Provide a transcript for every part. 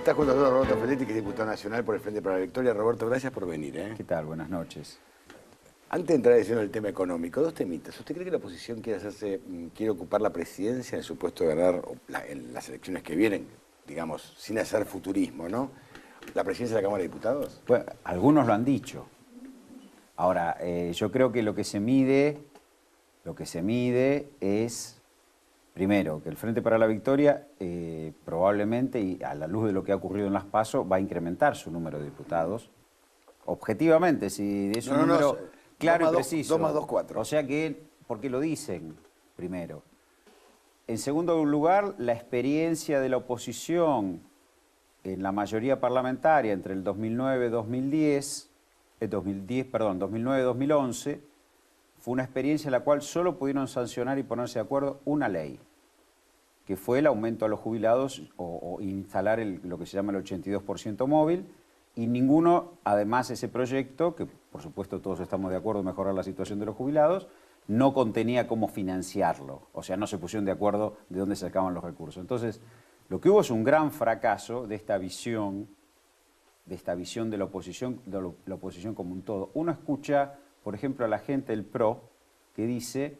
Está junto a nosotros Roberto Feletti, que es diputado nacional por el Frente para la Victoria. Roberto, gracias por venir. ¿Qué tal? Buenas noches. Antes de entrar en el tema económico, dos temitas. ¿Usted cree que la oposición quiere ocupar la presidencia en su puesto de ganar en las elecciones que vienen, digamos, sin hacer futurismo, ¿no? ¿La presidencia de la Cámara de Diputados? Bueno, algunos lo han dicho. Ahora, yo creo que lo que se mide es, primero, que el Frente para la Victoria probablemente, y a la luz de lo que ha ocurrido en las PASO, va a incrementar su número de diputados. Objetivamente, si es un número claro y preciso. 2 más 2, 4. O sea que, ¿por qué lo dicen? Primero. En segundo lugar, la experiencia de la oposición en la mayoría parlamentaria entre el 2009-2011, fue una experiencia en la cual solo pudieron sancionar y ponerse de acuerdo una ley, que fue el aumento a los jubilados o instalar lo que se llama el 82% móvil, y ninguno, además ese proyecto, que por supuesto todos estamos de acuerdo en mejorar la situación de los jubilados, no contenía cómo financiarlo, o sea, no se pusieron de acuerdo de dónde sacaban los recursos. Entonces, lo que hubo es un gran fracaso de esta visión de la oposición como un todo. Uno escucha, por ejemplo, a la gente del PRO que dice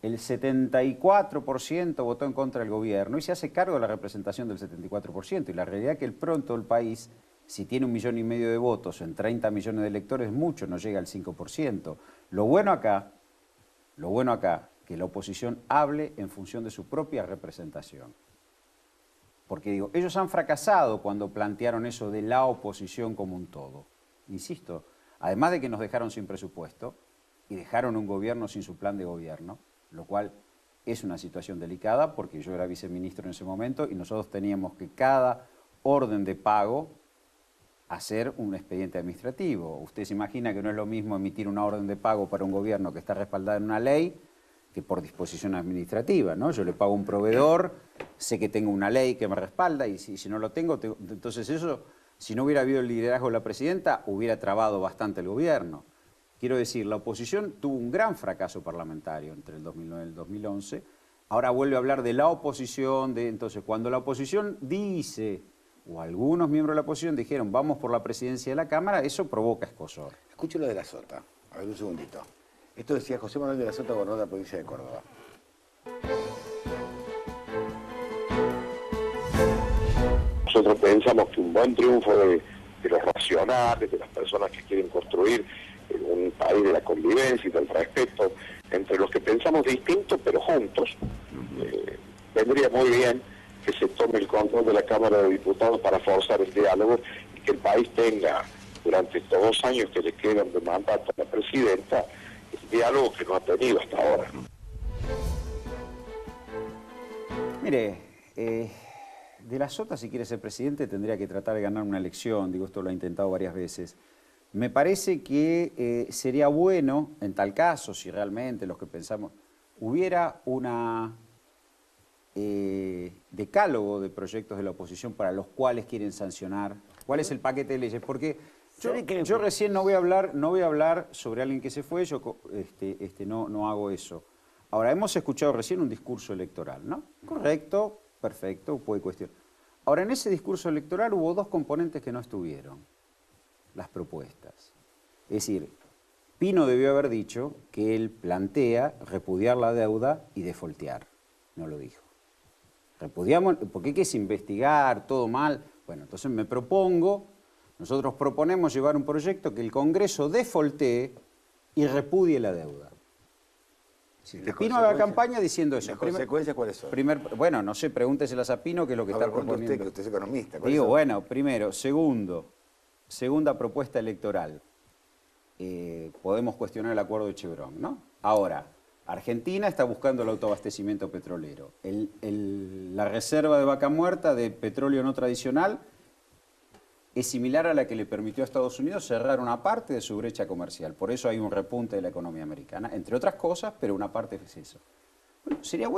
el 74% votó en contra del gobierno y se hace cargo de la representación del 74%. Y la realidad es que el PRO en todo el país, si tiene 1,5 millones de votos en 30 millones de electores, mucho, no llega al 5%. Lo bueno acá, que la oposición hable en función de su propia representación. Porque digo, ellos han fracasado cuando plantearon eso de la oposición como un todo. Insisto, además de que nos dejaron sin presupuesto y dejaron un gobierno sin su plan de gobierno, lo cual es una situación delicada porque yo era viceministro en ese momento y nosotros teníamos que cada orden de pago hacer un expediente administrativo. Usted se imagina que no es lo mismo emitir una orden de pago para un gobierno que está respaldada en una ley que por disposición administrativa, ¿no? Yo le pago a un proveedor, sé que tengo una ley que me respalda y si no lo tengo, entonces eso, si no hubiera habido el liderazgo de la presidenta, hubiera trabado bastante el gobierno. Quiero decir, la oposición tuvo un gran fracaso parlamentario entre el 2009 y el 2011. Ahora vuelve a hablar de la oposición, entonces cuando la oposición dice, o algunos miembros de la oposición dijeron, vamos por la presidencia de la Cámara, eso provoca escozor. Escucho lo de la Sota. A ver, un segundito. Esto decía José Manuel de la Sota, gobernador de la provincia de Córdoba. Nosotros pensamos que un buen triunfo de los racionales, de las personas que quieren construir un país de la convivencia y del respeto, entre los que pensamos distintos pero juntos, vendría muy bien que se tome el control de la Cámara de Diputados para forzar el diálogo y que el país tenga, durante estos 2 años que le quedan de mandato a la presidenta, el diálogo que no ha tenido hasta ahora. Mire, de la Sota, si quiere ser presidente, tendría que tratar de ganar una elección. Digo, esto lo ha intentado varias veces. Me parece que sería bueno, en tal caso, si realmente los que pensamos, hubiera una decálogo de proyectos de la oposición para los cuales quieren sancionar. ¿Cuál es el paquete de leyes? Porque yo recién no voy a hablar sobre alguien que se fue, yo no hago eso. Ahora, hemos escuchado recién un discurso electoral, ¿no? Correcto, perfecto, puede cuestionar. Ahora, en ese discurso electoral hubo 2 componentes que no estuvieron, las propuestas. Es decir, Pino debió haber dicho que él plantea repudiar la deuda y defoltear. No lo dijo. Repudiamos, porque ¿qué es investigar? Todo mal. Bueno, entonces nosotros proponemos llevar un proyecto que el Congreso defoltee y repudie la deuda. Si Pino haga campaña diciendo eso. ¿Las consecuencias cuáles son? Bueno, no sé, pregúnteselas a Pino, que es lo que está proponiendo. Usted es economista. Digo, bueno, primero. Segunda propuesta electoral. Podemos cuestionar el acuerdo de Chevron, ¿no? Ahora, Argentina está buscando el autoabastecimiento petrolero. La reserva de Vaca Muerta de petróleo no tradicional es similar a la que le permitió a Estados Unidos cerrar una parte de su brecha comercial. Por eso hay un repunte de la economía americana, entre otras cosas, pero una parte es eso. Bueno, sería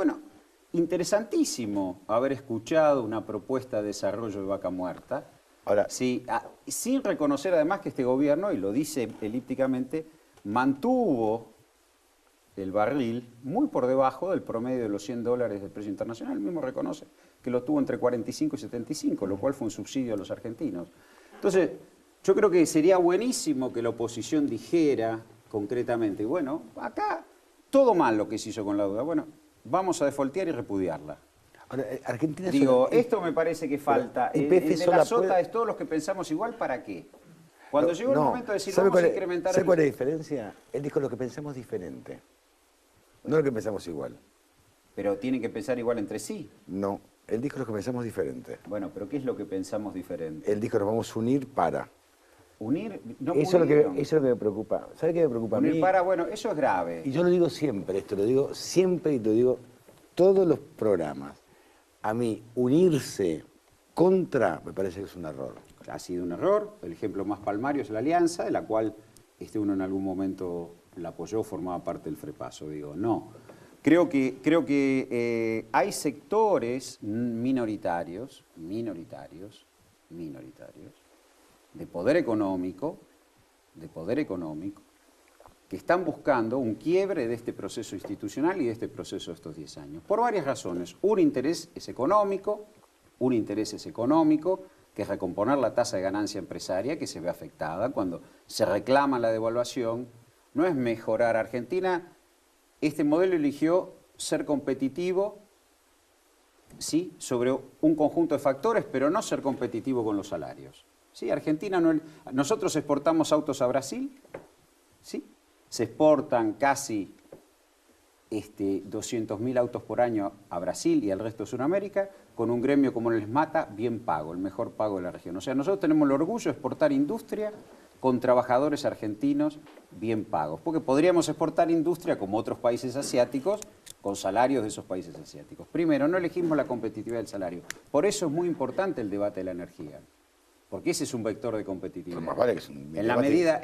interesantísimo haber escuchado una propuesta de desarrollo de Vaca Muerta. Ahora, sí, sin reconocer además que este gobierno, y lo dice elípticamente, mantuvo el barril muy por debajo del promedio de los $100 del precio internacional. Él mismo reconoce que lo tuvo entre 45 y 75, lo cual fue un subsidio a los argentinos. Entonces, yo creo que sería buenísimo que la oposición dijera concretamente, bueno, acá todo mal lo que se hizo con la deuda, bueno, vamos a defoltear y repudiarla. Ahora, Argentina Digo, esto me parece que falta. YPF El de sola la sota puede- es todos los que pensamos igual, ¿para qué? Cuando llegó el No, momento de decir, ¿sabe vamos a cuál es- incrementar... ¿Sabe cuál es la diferencia? Él dijo lo que pensamos diferente. No lo que pensamos igual. Pero tienen que pensar igual entre sí. No, él dijo lo que pensamos diferente. Bueno, pero ¿qué es lo que pensamos diferente? Él dijo nos vamos a unir para. Unir, no Eso es pudieron. lo que me preocupa. ¿Sabe qué me preocupa a Unir mí? para, bueno, eso es grave. Y yo lo digo siempre, esto lo digo siempre y lo digo todos los programas. A mí, unirse contra me parece que es un error. Ha sido un error. El ejemplo más palmario es la Alianza, de la cual uno en algún momento la apoyó, formaba parte del Frepaso. Digo, no. Creo que hay sectores minoritarios, de poder económico, que están buscando un quiebre de este proceso institucional y de este proceso de estos 10 años. Por varias razones. Un interés es económico, que es recomponer la tasa de ganancia empresaria que se ve afectada cuando se reclama la devaluación. No es mejorar. Argentina, este modelo eligió ser competitivo, sí, sobre un conjunto de factores, pero no ser competitivo con los salarios. ¿Sí? Argentina nosotros exportamos autos a Brasil, ¿sí? Se exportan casi 200.000 autos por año a Brasil y al resto de Sudamérica, con un gremio como el SMATA bien pago, el mejor pago de la región. O sea, nosotros tenemos el orgullo de exportar industria con trabajadores argentinos bien pagos, porque podríamos exportar industria como otros países asiáticos con salarios de esos países asiáticos. Primero, no elegimos la competitividad del salario. Por eso es muy importante el debate de la energía. Porque ese es un vector de competitividad. Más vale que es un En la medida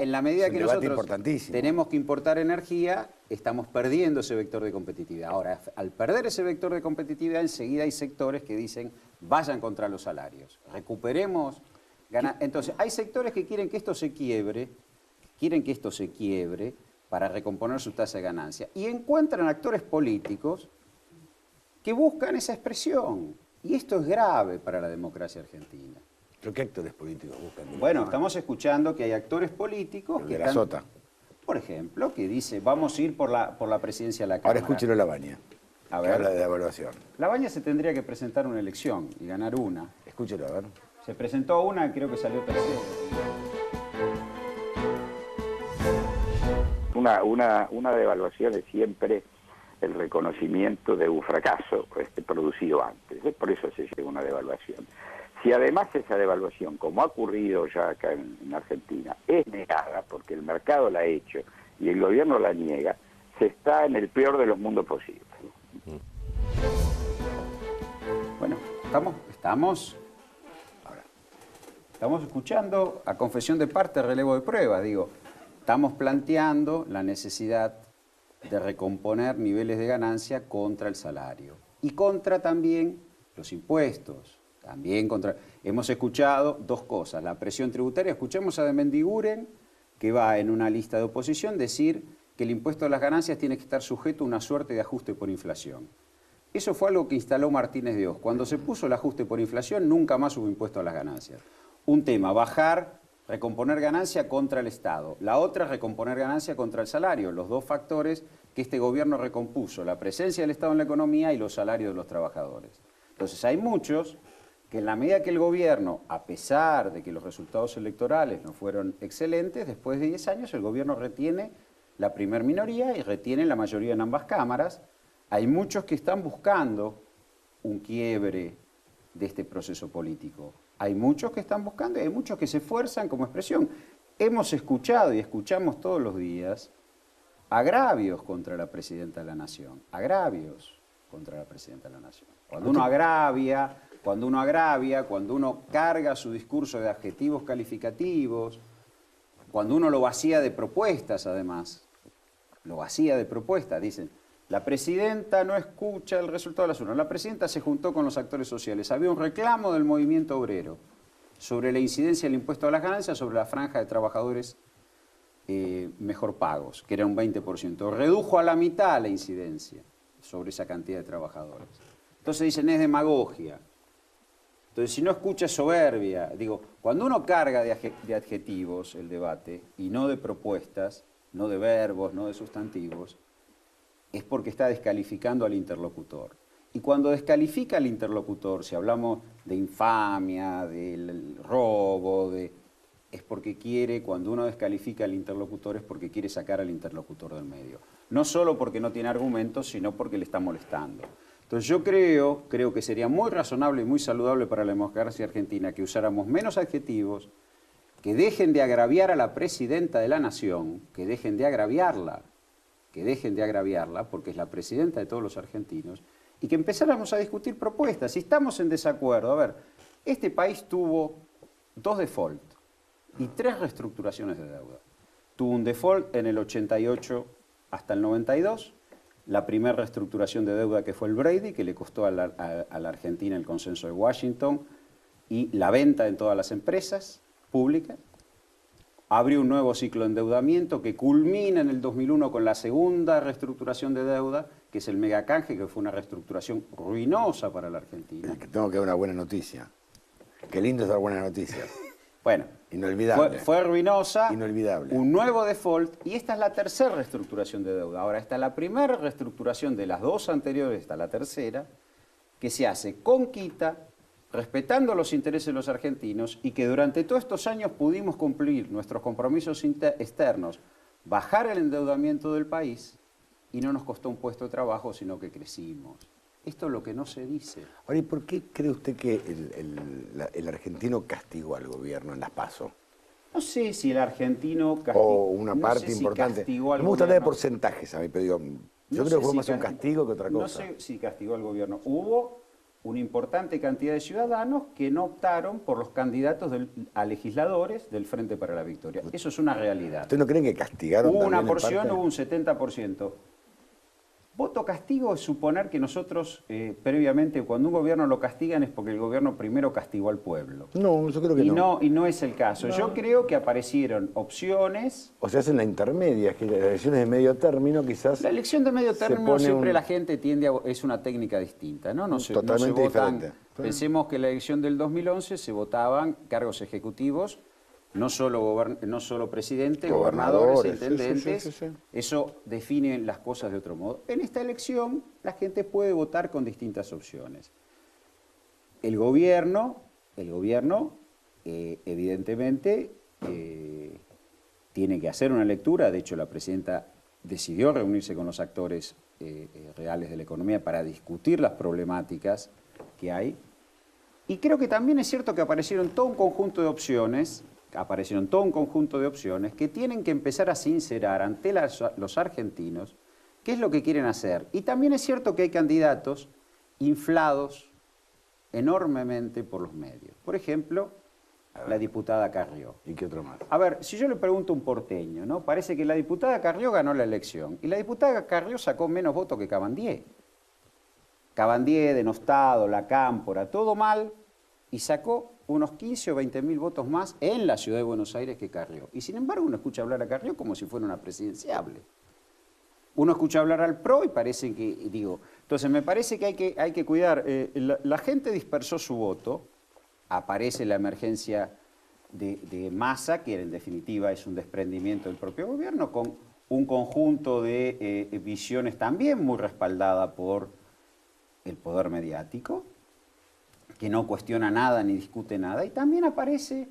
que nosotros tenemos que importar energía, estamos perdiendo ese vector de competitividad. Ahora, al perder ese vector de competitividad, enseguida hay sectores que dicen, vayan contra los salarios, recuperemos. Entonces, hay sectores que quieren que esto se quiebre, para recomponer su tasa de ganancia. Y encuentran actores políticos que buscan esa expresión. Y esto es grave para la democracia argentina. ¿Pero qué actores políticos buscan? Bueno, estamos escuchando que hay actores políticos El que de la Sota. por ejemplo, que dice, vamos a ir por la presidencia de la Ahora Cámara. escúchelo la Baña. A Que ver. habla de la evaluación. La Baña se tendría que presentar una elección y ganar una. Escúchelo, a ver. Se presentó una, creo que salió tercero. Una devaluación es siempre el reconocimiento de un fracaso producido antes. Por eso se llega a una devaluación. Si además esa devaluación, como ha ocurrido ya acá en Argentina, es negada, porque el mercado la ha hecho y el gobierno la niega, se está en el peor de los mundos posibles. Bueno, estamos escuchando a confesión de parte, relevo de prueba. Digo, estamos planteando la necesidad de recomponer niveles de ganancia contra el salario y contra también los impuestos. Hemos escuchado dos cosas, la presión tributaria. Escuchamos a de Mendiguren, que va en una lista de oposición, decir que el impuesto a las ganancias tiene que estar sujeto a una suerte de ajuste por inflación. Eso fue algo que instaló Martínez de Oz. Cuando se puso el ajuste por inflación, nunca más hubo impuesto a las ganancias. Un tema, recomponer ganancia contra el Estado. La otra, recomponer ganancia contra el salario. Los dos factores que este gobierno recompuso, la presencia del Estado en la economía y los salarios de los trabajadores. Entonces hay muchos que en la medida que el gobierno, a pesar de que los resultados electorales no fueron excelentes, después de 10 años el gobierno retiene la primer minoría y retiene la mayoría en ambas cámaras. Hay muchos que están buscando un quiebre de este proceso político. Hay muchos que están buscando y hay muchos que se esfuerzan como expresión. Hemos escuchado y escuchamos todos los días agravios contra la Presidenta de la Nación. Agravios contra la Presidenta de la Nación. Cuando uno agravia, cuando uno carga su discurso de adjetivos calificativos, cuando uno lo vacía de propuestas además, dicen, la presidenta no escucha el resultado de las urnas, la presidenta se juntó con los actores sociales, había un reclamo del movimiento obrero sobre la incidencia del impuesto a las ganancias sobre la franja de trabajadores mejor pagos, que era un 20%, redujo a la mitad la incidencia sobre esa cantidad de trabajadores. Entonces dicen, es demagogia. Entonces, si no escucha soberbia, digo, cuando uno carga de adjetivos el debate y no de propuestas, no de verbos, no de sustantivos, es porque está descalificando al interlocutor. Y cuando descalifica al interlocutor, si hablamos de infamia, del robo, es porque quiere, cuando uno descalifica al interlocutor, es porque quiere sacar al interlocutor del medio. No solo porque no tiene argumentos, sino porque le está molestando. Entonces yo creo que sería muy razonable y muy saludable para la democracia argentina que usáramos menos adjetivos, que dejen de agraviar a la presidenta de la nación, que dejen de agraviarla, porque es la presidenta de todos los argentinos, y que empezáramos a discutir propuestas. Si estamos en desacuerdo, a ver, este país tuvo 2 default y 3 reestructuraciones de deuda. Tuvo un default en el 88 hasta el 92, la primera reestructuración de deuda que fue el Brady, que le costó a la Argentina el consenso de Washington y la venta en todas las empresas públicas. Abrió un nuevo ciclo de endeudamiento que culmina en el 2001 con la segunda reestructuración de deuda, que es el megacanje, que fue una reestructuración ruinosa para la Argentina. Es que tengo que dar una buena noticia. Qué lindo es dar buenas noticias. Bueno, inolvidable. Fue ruinosa, inolvidable. Un nuevo default, y esta es la tercera reestructuración de deuda. Ahora, esta es la primera reestructuración de las 2 anteriores, esta la tercera, que se hace con quita, respetando los intereses de los argentinos, y que durante todos estos años pudimos cumplir nuestros compromisos externos, bajar el endeudamiento del país, y no nos costó un puesto de trabajo, sino que crecimos. Esto es lo que no se dice. Ahora, ¿y por qué cree usted que el argentino castigó al gobierno en las PASO? No sé si el argentino castigó. O una parte importante. Si no me gusta hablar de porcentajes a mí, pero digo, yo creo que fue más un castigo que otra cosa. No sé si castigó al gobierno. Hubo una importante cantidad de ciudadanos que no optaron por los candidatos a legisladores del Frente para la Victoria. Eso es una realidad. ¿Usted no cree que castigaron Hubo también una porción, en parte? hubo un 70%. Voto castigo es suponer que nosotros, previamente, cuando un gobierno lo castigan es porque el gobierno primero castigó al pueblo. No, yo creo que no. Y no es el caso. No. Yo creo que aparecieron opciones. O sea, hacen la intermedia, que las elecciones de medio término quizás... La elección de medio se término pone siempre la gente tiende a... Es una técnica distinta, ¿no? Totalmente diferente. Pensemos que en la elección del 2011 se votaban cargos ejecutivos, no solo presidente, gobernadores, intendentes. Sí. Eso define las cosas de otro modo. En esta elección la gente puede votar con distintas opciones. El gobierno evidentemente, tiene que hacer una lectura. De hecho, la presidenta decidió reunirse con los actores reales de la economía para discutir las problemáticas que hay. Y creo que también es cierto que aparecieron todo un conjunto de opciones que tienen que empezar a sincerar ante los argentinos qué es lo que quieren hacer. Y también es cierto que hay candidatos inflados enormemente por los medios. Por ejemplo, la diputada Carrió. ¿Y qué otro más? A ver, si yo le pregunto a un porteño, ¿no? Parece que la diputada Carrió ganó la elección y la diputada Carrió sacó menos votos que Cabandier. Cabandier, denostado, la Cámpora, todo mal, y sacó unos 15 o 20 mil votos más en la ciudad de Buenos Aires que Carrió. Y sin embargo uno escucha hablar a Carrió como si fuera una presidenciable. Uno escucha hablar al PRO y parece que, entonces me parece que hay que cuidar. La gente dispersó su voto, aparece la emergencia de Massa, que en definitiva es un desprendimiento del propio gobierno, con un conjunto de visiones también muy respaldada por el poder mediático, que no cuestiona nada ni discute nada, y también aparece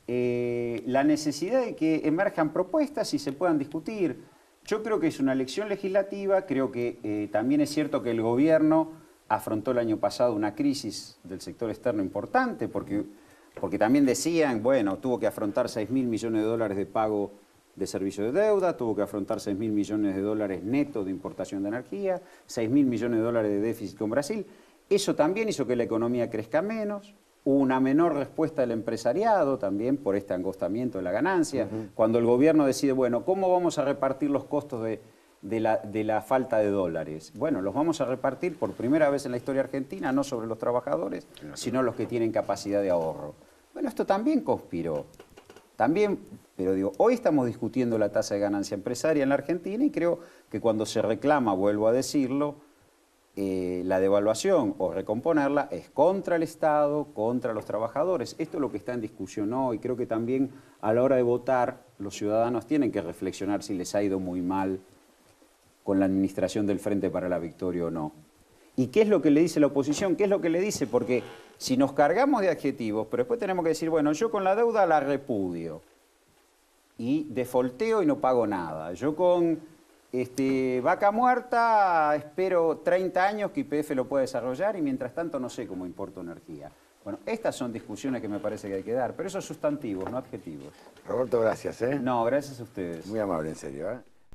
la necesidad de que emerjan propuestas y se puedan discutir. Yo creo que es una elección legislativa, creo que también es cierto que el gobierno afrontó el año pasado una crisis del sector externo importante, porque también decían, bueno, tuvo que afrontar 6.000 millones de dólares de pago de servicio de deuda, tuvo que afrontar 6.000 millones de dólares neto de importación de energía, 6.000 millones de dólares de déficit con Brasil. Eso también hizo que la economía crezca menos, hubo una menor respuesta del empresariado también por este angostamiento de la ganancia. Cuando el gobierno decide, bueno, ¿cómo vamos a repartir los costos de la falta de dólares? Bueno, los vamos a repartir por primera vez en la historia argentina, no sobre los trabajadores, sino los que tienen capacidad de ahorro. Bueno, esto también conspiró. Pero hoy estamos discutiendo la tasa de ganancia empresaria en la Argentina y creo que cuando se reclama, vuelvo a decirlo, la devaluación o recomponerla es contra el Estado, contra los trabajadores. Esto es lo que está en discusión hoy. Creo que también a la hora de votar los ciudadanos tienen que reflexionar si les ha ido muy mal con la administración del Frente para la Victoria o no. ¿Y qué es lo que le dice la oposición? ¿Qué es lo que le dice? Porque si nos cargamos de adjetivos, pero después tenemos que decir, bueno, yo con la deuda la repudio y defolteo y no pago nada. Yo con Vaca Muerta espero 30 años que YPF lo pueda desarrollar y mientras tanto no sé cómo importo energía. Bueno, estas son discusiones que me parece que hay que dar, pero esos sustantivos, no adjetivos. Roberto, gracias. No, gracias a ustedes. Muy amable, en serio.